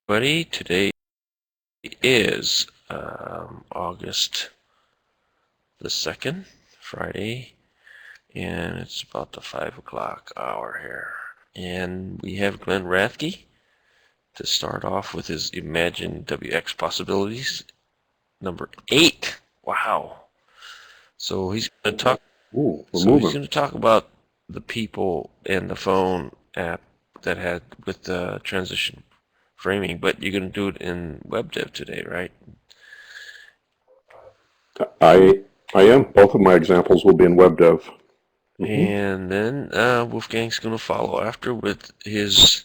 Buddy, today is August the 2nd, Friday, and it's about the 5 o'clock hour here. And we have Glenn Rathke to start off with his Imagine WX Possibilities, number 8. Wow. So he's going to talk. Ooh, He's going to talk about the people and the phone app that had with the transition framing, but you're going to do it in WebDev today, right? I am. Both of my examples will be in WebDev. And then Wolfgang's going to follow after with his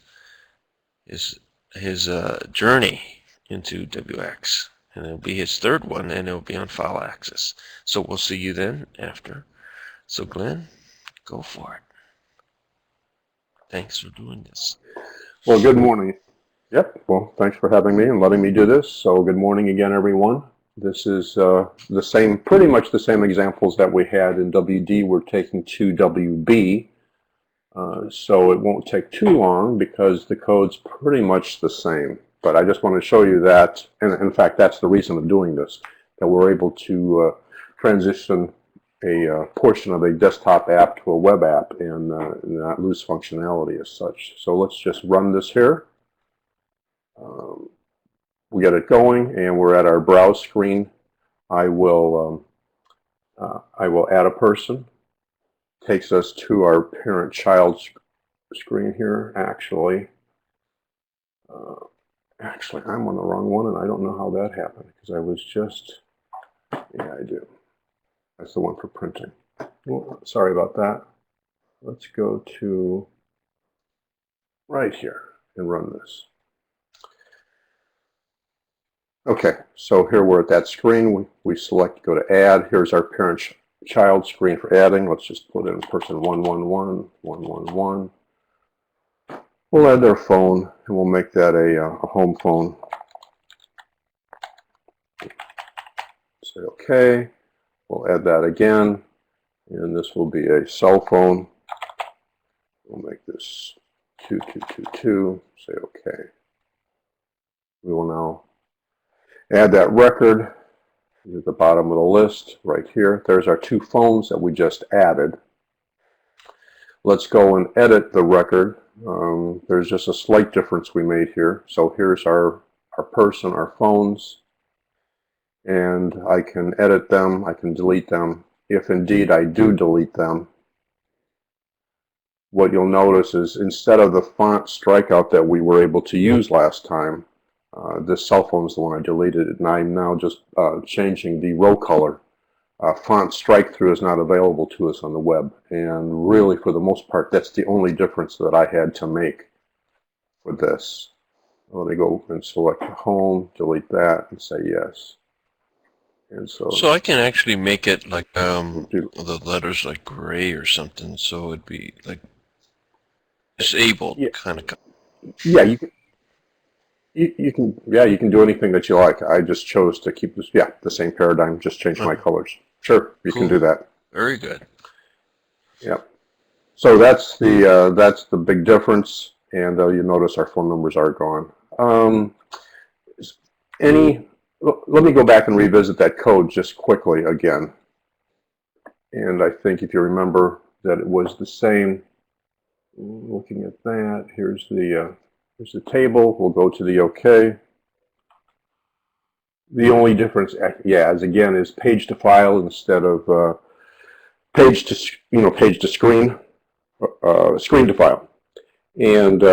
journey into WX, and it'll be his third one, and it'll be on file access. So we'll see you then after. So Glenn, go for it. Thanks for doing this. Well, good morning. Yep. Well, thanks for having me and letting me do this. So good morning again, everyone. This is the same, pretty much the same examples that we had in WD. We're taking to WB. So it won't take too long because the code's pretty much the same. But I just want to show you that, and in fact, that's the reason of doing this, that we're able to transition a portion of a desktop app to a web app and not lose functionality as such. So let's just run this here. We get it going, and we're at our browse screen. I will add a person. Takes us to our parent-child screen here. Actually, I'm on the wrong one, and I don't know how that happened because I was just, yeah, I do. That's the one for printing. Oh, sorry about that. Let's go to right here and run this. Okay, so here we're at that screen. We select go to add. Here's our parent-child screen for adding. Let's just put in person 111, 111. We'll add their phone, and we'll make that a home phone. Say OK. We'll add that again, and this will be a cell phone. We'll make this 2222. Say OK. We will now add that record at the bottom of the list right here. There's our two phones that we just added. Let's go and edit the record. There's just a slight difference we made here. So here's our person, our phones, and I can edit them. I can delete them. If indeed I do delete them, what you'll notice is instead of the font strikeout that we were able to use last time, this cell phone is the one I deleted, and I'm now just changing the row color. Font strike through is not available to us on the web, and really for the most part that's the only difference that I had to make for this. Let me go and select home, delete that, and say yes. And so I can actually make it like the letters like gray or something, so it'd be like disabled, yeah. Kind of. Yeah, you can do anything that you like. I just chose to keep this, the same paradigm, just change my colors. Sure, you can do that. Very good. Yeah. So that's the big difference, and you notice our phone numbers are gone. Let me go back and revisit that code just quickly again. And I think if you remember that it was the same. Looking at that, here's the table. We'll go to the OK. The only difference, again, is page to file instead of page to screen, screen to file. And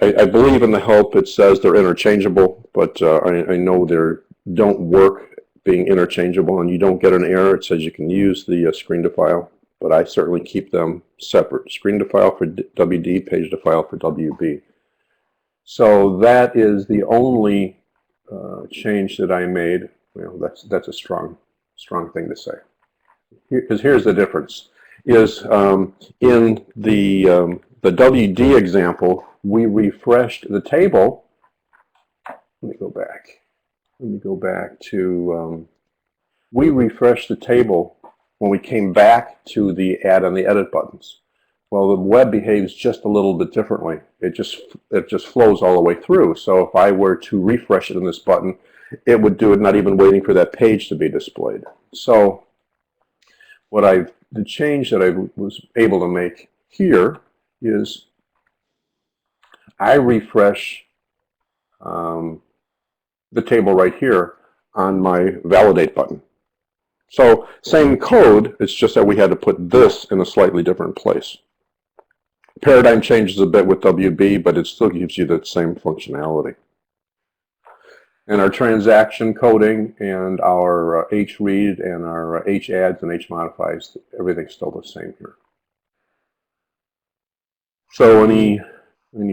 I believe in the help it says they're interchangeable, but I know they don't work being interchangeable, and you don't get an error. It says you can use the screen to file, but I certainly keep them separate. Screen to file for WD, page to file for WB. So that is the only change that I made. Well, that's a strong thing to say. Because here's the difference: is in the WD example, we refreshed the table. Let me go back. Let me go back to. We refreshed the table when we came back to the add and the edit buttons. Well, the web behaves just a little bit differently. It just flows all the way through. So if I were to refresh it in this button, it would do it not even waiting for that page to be displayed. So the change that I was able to make here is I refresh the table right here on my validate button. So same code, it's just that we had to put this in a slightly different place. Paradigm changes a bit with WB, but it still gives you that same functionality. And our transaction coding and our HRead and our HAdds and HModifies, everything's still the same here. So any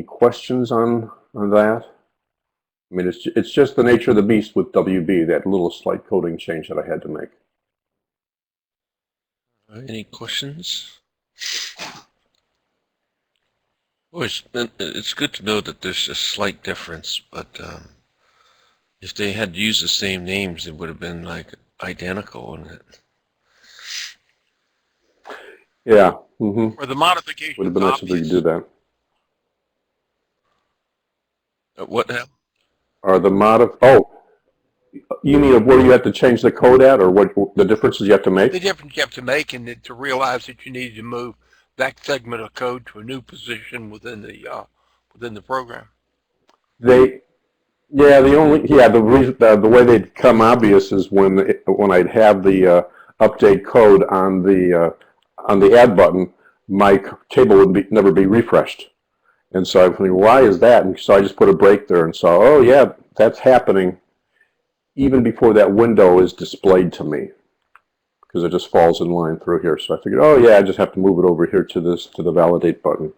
questions on that? I mean, it's just the nature of the beast with WB, that little slight coding change that I had to make. Any questions? Well, it's good to know that there's a slight difference, but if they had used the same names, it would have been like identical, wouldn't it? Yeah. Or the modification would have been nice if we could do that. What happened? Or the oh, you mean where you have to change the code at, or what the differences you have to make? The difference you have to make, and to realize that you needed to move that segment of code to a new position within the program. The way they'd come obvious is when I'd have the update code on the add button, my table would never be refreshed. And so I was thinking, why is that? And so I just put a break there and saw, oh yeah, that's happening even before that window is displayed to me, because it just falls in line through here. So I figured, oh yeah, I just have to move it over here to the validate button.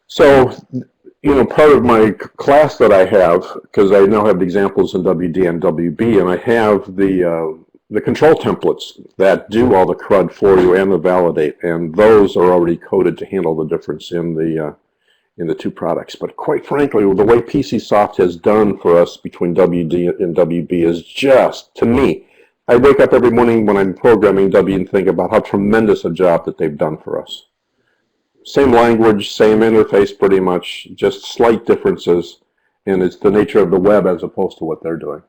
So, you know, part of my class that I have, because I now have the examples in WD and WB, and I have the control templates that do all the CRUD for you and the validate, and those are already coded to handle the difference in the two products. But quite frankly, the way PCSoft has done for us between WD and WB is just, to me, I wake up every morning when I'm programming W and think about how tremendous a job that they've done for us. Same language, same interface pretty much, just slight differences, and it's the nature of the web as opposed to what they're doing.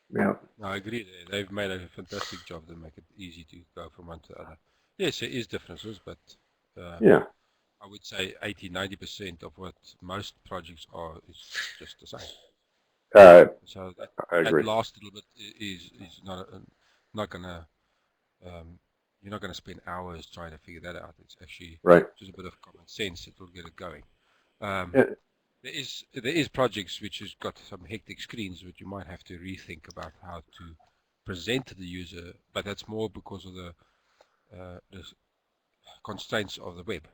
Yeah. No, I agree. They've made a fantastic job to make it easy to go from one to the other. Yes, there is differences, but Yeah. I would say 80–90% of what most projects are is just the same. So that last little bit is not gonna you're not gonna spend hours trying to figure that out. It's actually just a bit of common sense that will get it going. There is projects which has got some hectic screens which you might have to rethink about how to present to the user, but that's more because of the constraints of the web.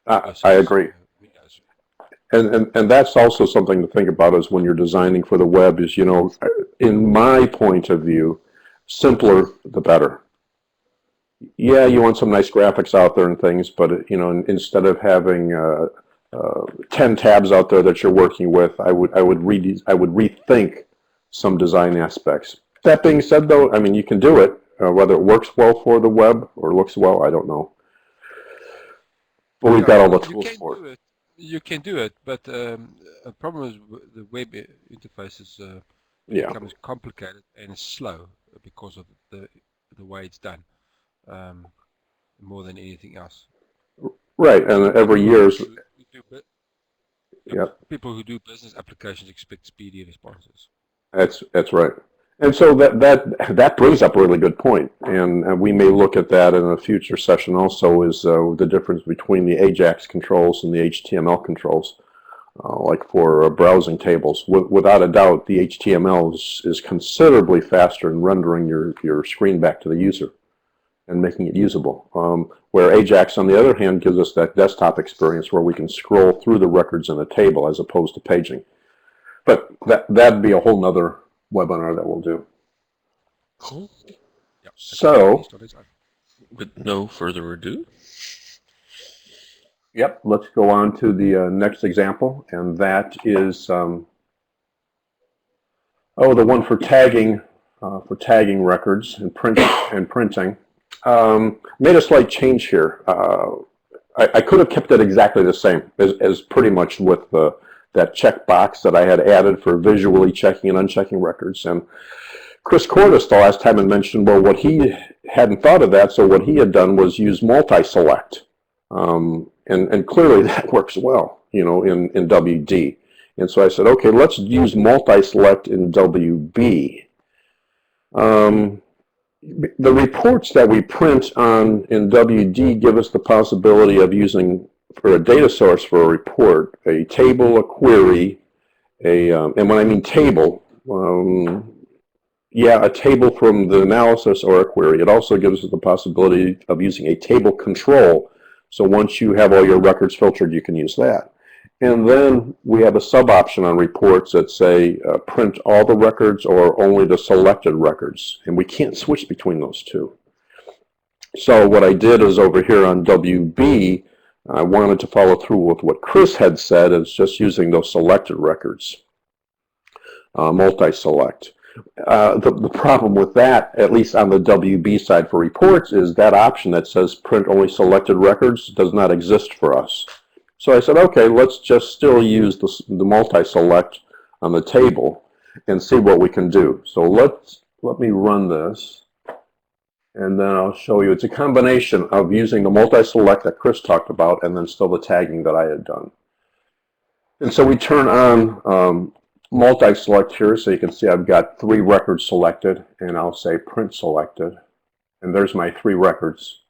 I agree. And that's also something to think about is when you're designing for the web is, you know, in my point of view, simpler the better. Yeah, you want some nice graphics out there and things, but, you know, instead of having 10 tabs out there that you're working with, I would rethink some design aspects. That being said, though, I mean, you can do it. Whether it works well for the web or looks well, I don't know. But we've got all the tools for it. You can do it, but the problem is the web interface becomes complicated and slow because of the way it's done, more than anything else. Right, and every year, people who do business applications expect speedy responses. That's right. And so that brings up a really good point, and we may look at that in a future session also, is the difference between the AJAX controls and the HTML controls, like for browsing tables. Without a doubt, the HTML is considerably faster in rendering your screen back to the user and making it usable, where AJAX, on the other hand, gives us that desktop experience where we can scroll through the records in a table as opposed to paging. But that'd be a whole nother webinar that we'll do. Cool. Yep. So, with no further ado, let's go on to the next example, and that is the one for tagging for tagging records and printing. Made a slight change here. I could have kept it exactly the same as pretty much with that checkbox that I had added for visually checking and unchecking records. And Chris Cordes the last time had mentioned, well, what he hadn't thought of that, so what he had done was use multi-select. And clearly that works well, you know, in WD. And so I said, okay, let's use multi-select in WB. The reports that we print on in WD give us the possibility of using, for a data source for a report, a table, a query, and when I mean table, yeah, a table from the analysis or a query. It also gives us the possibility of using a table control. So once you have all your records filtered, you can use that. And then we have a sub-option on reports that say print all the records or only the selected records. And we can't switch between those two. So what I did is over here on WB, I wanted to follow through with what Chris had said, is just using those selected records, multi-select. The problem with that, at least on the WB side for reports, is that option that says print only selected records does not exist for us. So I said, okay, let's just still use the multi-select on the table and see what we can do. So let me run this, and then I'll show you. It's a combination of using the multi-select that Chris talked about and then still the tagging that I had done. And so we turn on multi-select here, so you can see I've got 3 records selected, and I'll say print selected, and there's my 3 records.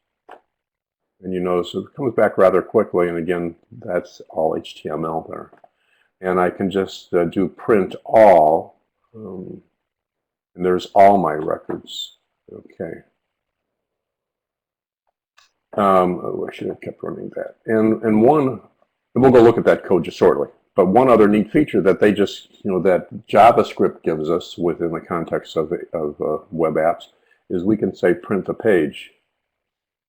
And you notice it comes back rather quickly, and again, that's all HTML there. And I can just do print all, and there's all my records. Okay. Oh, I should have kept running that. And we'll go look at that code just shortly. But one other neat feature that they just, you know, that JavaScript gives us within the context of web apps is we can say print a page.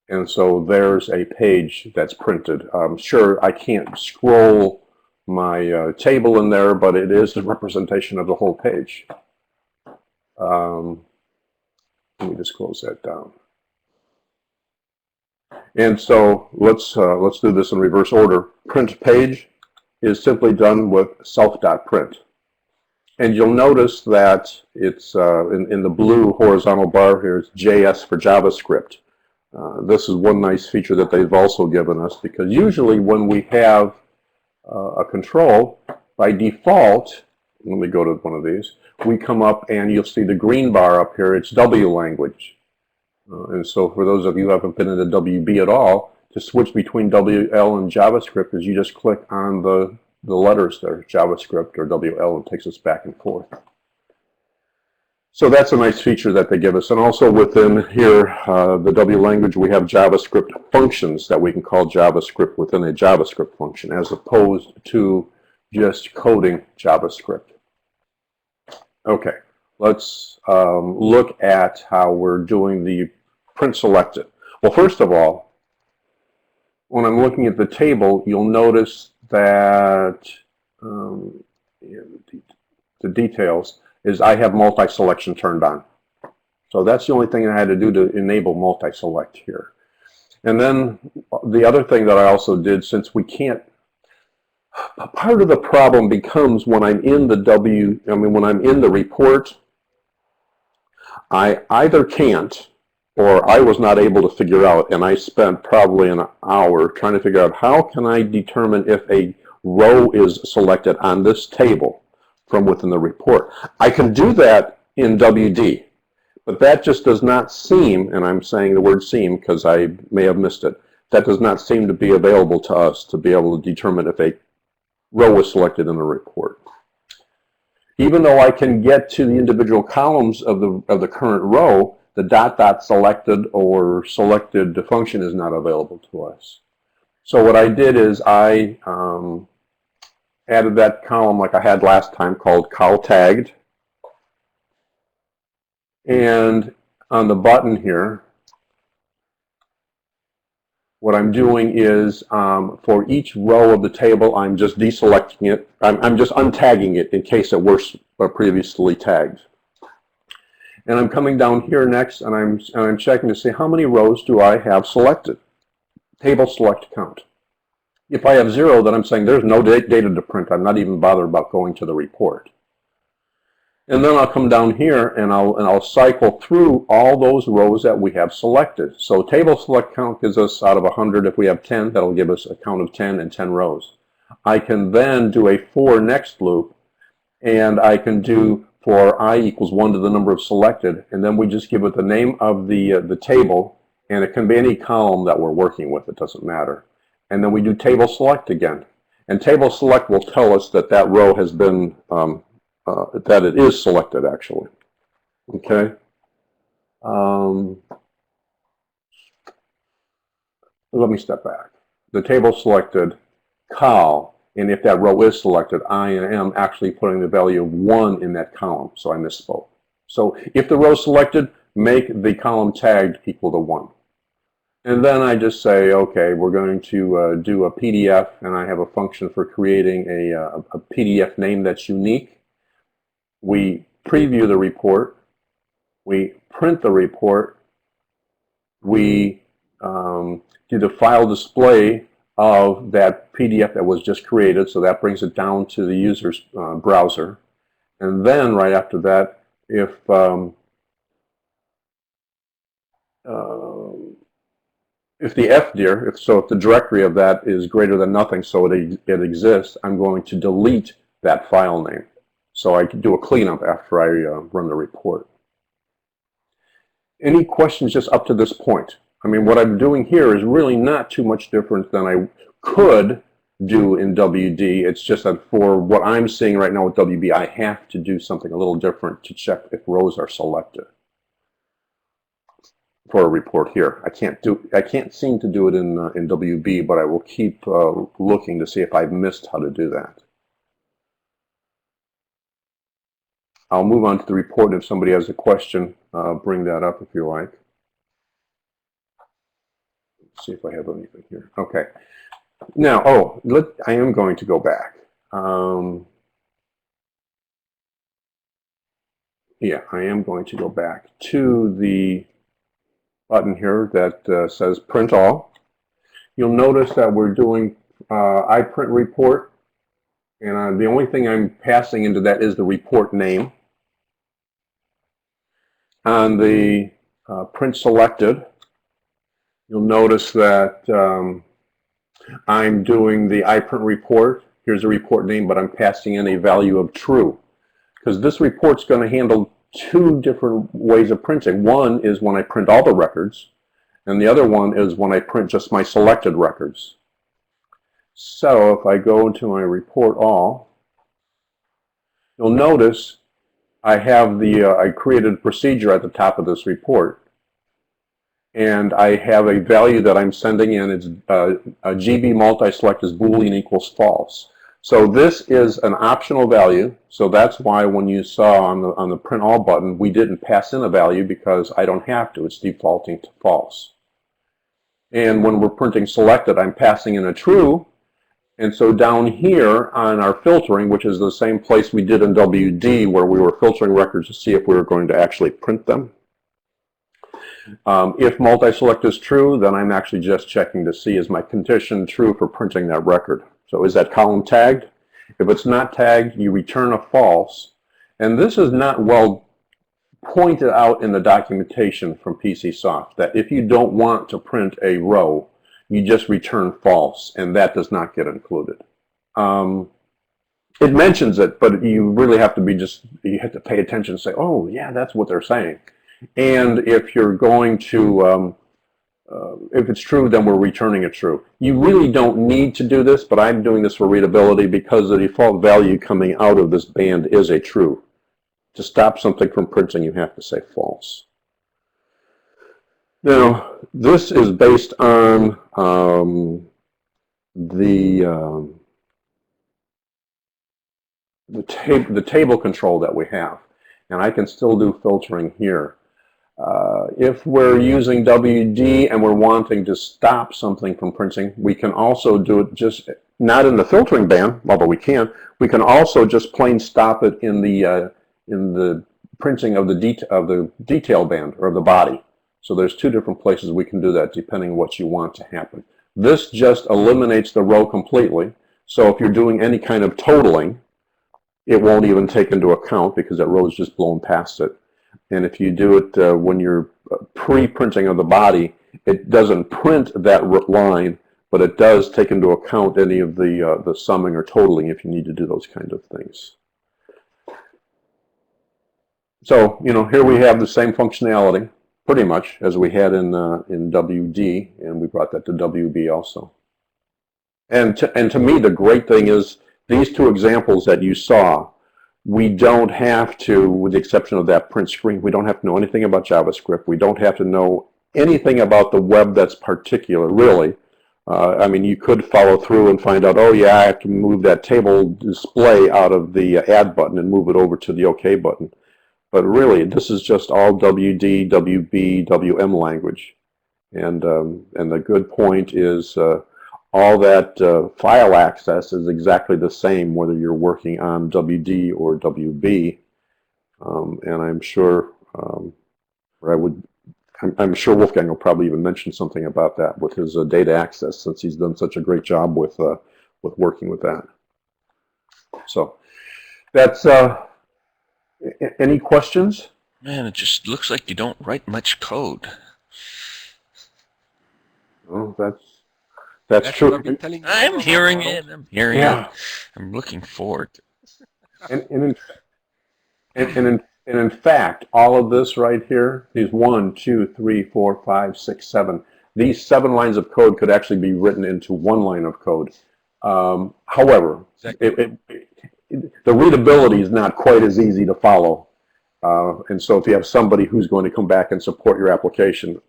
And so there's a page that's printed. Sure, I can't scroll my table in there, but it is the representation of the whole page. Let me just close that down. And so let's do this in reverse order. Print page is simply done with self.print. And you'll notice that it's in the blue horizontal bar here, it's JS for JavaScript. This is one nice feature that they've also given us, because usually when we have a control, by default, let me go to one of these, we come up and you'll see the green bar up here, it's W language. And so for those of you who haven't been in the WB at all, to switch between WL and JavaScript is you just click on the letters there, JavaScript or WL, and it takes us back and forth. So that's a nice feature that they give us. And also within here, the W language, we have JavaScript functions that we can call JavaScript within a JavaScript function, as opposed to just coding JavaScript. Okay, let's look at how we're doing the print selected. Well, first of all, when I'm looking at the table, you'll notice that the details is I have multi-selection turned on. So that's the only thing I had to do to enable multi-select here. And then the other thing that I also did, since we can't, part of the problem becomes when I'm in the when I'm in the report, I either can't or I was not able to figure out, and I spent probably an hour trying to figure out how can I determine if a row is selected on this table from within the report. I can do that in WD, but that just does not seem, and I'm saying the word seem because I may have missed it, that does not seem to be available to us to be able to determine if a row is selected in the report. Even though I can get to the individual columns of the current row, the ... selected or selected function is not available to us. So what I did is I added that column like I had last time called col tagged. And on the button here, what I'm doing is for each row of the table, I'm just deselecting it. I'm just untagging it in case it was previously tagged. And I'm coming down here next, and I'm checking to see how many rows do I have selected. Table select count. If I have 0, then I'm saying there's no data to print. I'm not even bothered about going to the report. And then I'll come down here and I'll cycle through all those rows that we have selected. So table select count gives us out of 100, if we have 10, that'll give us a count of 10 and 10 rows. I can then do a for next loop, and I can do for I equals 1 to the number of selected, and then we just give it the name of the table, and it can be any column that we're working with, it doesn't matter. And then we do table select again. And table select will tell us that that row has been that it is selected, actually. Okay. Let me step back. The table selected col, and if that row is selected, I am actually putting the value of 1 in that column, so I misspoke. So if the row is selected, make the column tagged equal to 1. And then I just say, okay, we're going to do a PDF, and I have a function for creating a PDF name that's unique. We preview the report, we print the report, we do the file display of that PDF that was just created, so that brings it down to the user's browser. And then right after that, if the fdir, if the directory of that is greater than nothing, so it exists, I'm going to delete that file name. So I can do a cleanup after I run the report. Any questions just up to this point? I mean, what I'm doing here is really not too much different than I could do in WD. It's just that for what I'm seeing right now with WB, I have to do something a little different to check if rows are selected for a report here. I can't seem to do it in WB, but I will keep looking to see if I've missed how to do that. I'll move on to the report, and if somebody has a question, bring that up if you like. Let's see if I have anything here. Okay. Now, I am going to go back. Yeah, I am going to go back to the button here that says print all. You'll notice that we're doing iPrint report, and the only thing I'm passing into that is the report name. On the print selected, you'll notice that I'm doing the iPrint report. Here's the report name, but I'm passing in a value of true, because this report's going to handle 2 different ways of printing. One is when I print all the records, and the other one is when I print just my selected records. So if I go into my report all, you'll notice I have I created a procedure at the top of this report, and I have a value that I'm sending in. It's a GB multi-select is Boolean equals false. So this is an optional value, so that's why when you saw on the print all button, we didn't pass in a value because I don't have to. It's defaulting to false. And when we're printing selected, I'm passing in a true. And so down here on our filtering, which is the same place we did in WD where we were filtering records to see if we were going to actually print them. If multi-select is true, then I'm actually just checking to see is my condition true for printing that record. So is that column tagged? If it's not tagged, you return a false. And this is not well pointed out in the documentation from PCSoft, that if you don't want to print a row, you just return false, and that does not get included. It mentions it, but you really have to you have to pay attention and say, oh, yeah, that's what they're saying. And if you're going to, if it's true, then we're returning it true. You really don't need to do this, but I'm doing this for readability because the default value coming out of this band is a true. To stop something from printing, you have to say false. Now, this is based on the table control that we have, and I can still do filtering here. If we're using WD and we're wanting to stop something from printing, we can also do it just not in the filtering band, although we can. We can also just plain stop it in the printing of the detail band or the body. So there's two different places we can do that depending on what you want to happen. This just eliminates the row completely. So if you're doing any kind of totaling, it won't even take into account because that row is just blown past it. And if you do it when you're pre-printing of the body, it doesn't print that line, but it does take into account any of the summing or totaling if you need to do those kind of things. So, here we have the same functionality, pretty much, as we had in WD, and we brought that to WB also. And to me, the great thing is these two examples that you saw, we don't have to, with the exception of that print screen, we don't have to know anything about JavaScript. We don't have to know anything about the web that's particular, really. I mean, you could follow through and find out, oh yeah, I have to move that table display out of the add button and move it over to the OK button. But really, this is just all WD, WB, WM language. And the good point is all that file access is exactly the same whether you're working on WD or WB. And I'm sure, I'm sure Wolfgang will probably even mention something about that with his data access, since he's done such a great job with working with that. So that's. Any questions? Man, it just looks like you don't write much code. Oh, that's true. What I've been telling you. I'm hearing it. I'm hearing Yeah. it. I'm looking forward to it. And in fact, all of this right here, these 1, 2, 3, 4, 5, 6, 7, these 7 lines of code could actually be written into 1 line of code. However, Exactly. The readability is not quite as easy to follow. And so if you have somebody who's going to come back and support your application,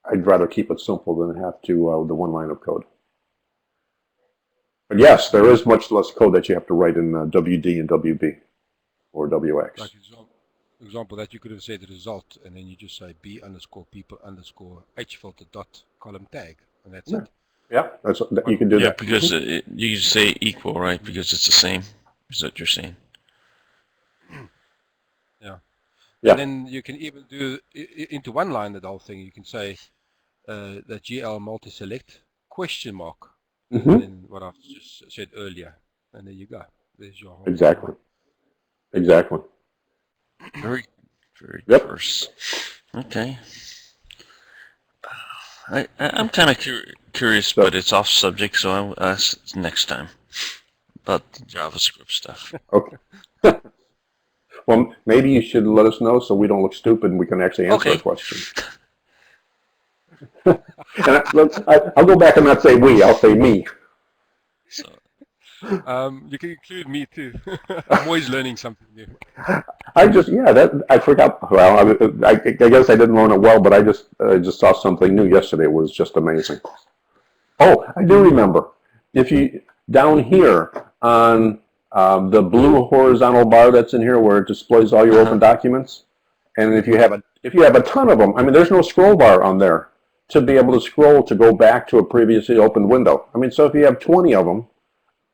I'd rather keep it simple than have to the 1 line of code. But yes, there is much less code that you have to write in WD and WB or WX. Like example that you could have said the result, and then you just say b_people_h filter dot column tag, and that's it. Yeah, you can do that. Yeah, because you say equal, right? Because it's the same. Is that what you're saying? Yeah. Yeah. And then you can even do into 1 line the whole thing. You can say that GL multi-select question mark, and then what I've just said earlier, and there you go. There's your whole Exactly. Exactly. Very, very Yep. diverse. Okay. I'm kind of curious, but it's off subject, so I'll ask next time about the JavaScript stuff. Okay. Well, maybe you should let us know so we don't look stupid and we can actually answer a question. And I'll go back and not say we, I'll say me. So, you can include me too. I'm always learning something new. I forgot. Well, I guess I didn't learn it well, but I just saw something new yesterday. It was just amazing. Oh, I do remember. If you down here on the blue horizontal bar that's in here where it displays all your open documents, and if you have a ton of them, I mean, there's no scroll bar on there to be able to scroll to go back to a previously opened window. I mean, so if you have 20 of them,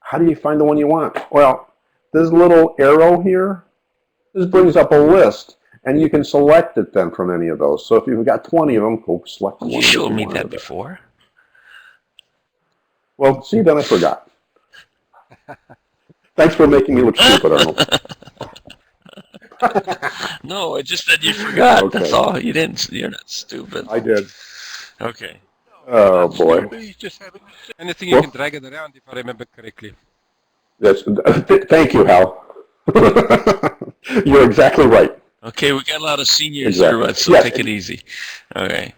how do you find the one you want? Well, this little arrow here, this brings up a list, and you can select it then from any of those. So if you've got 20 of them, go select the one. You showed me that before. Well, see, then I forgot. Thanks for making me look stupid, Arnold. No, it's just that you forgot. Okay. That's all. You're not stupid. I did. Okay. Oh, boy. Anything you can drag it around, if I remember correctly. Thank you, Hal. You're exactly right. Okay, we got a lot of seniors Exactly. here, so Yes. take it easy. Okay.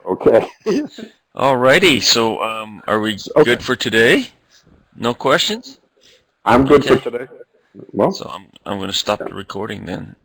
Okay. Alrighty, so are we good for today? No questions? I'm good for today. Well, So I'm going to stop the recording then.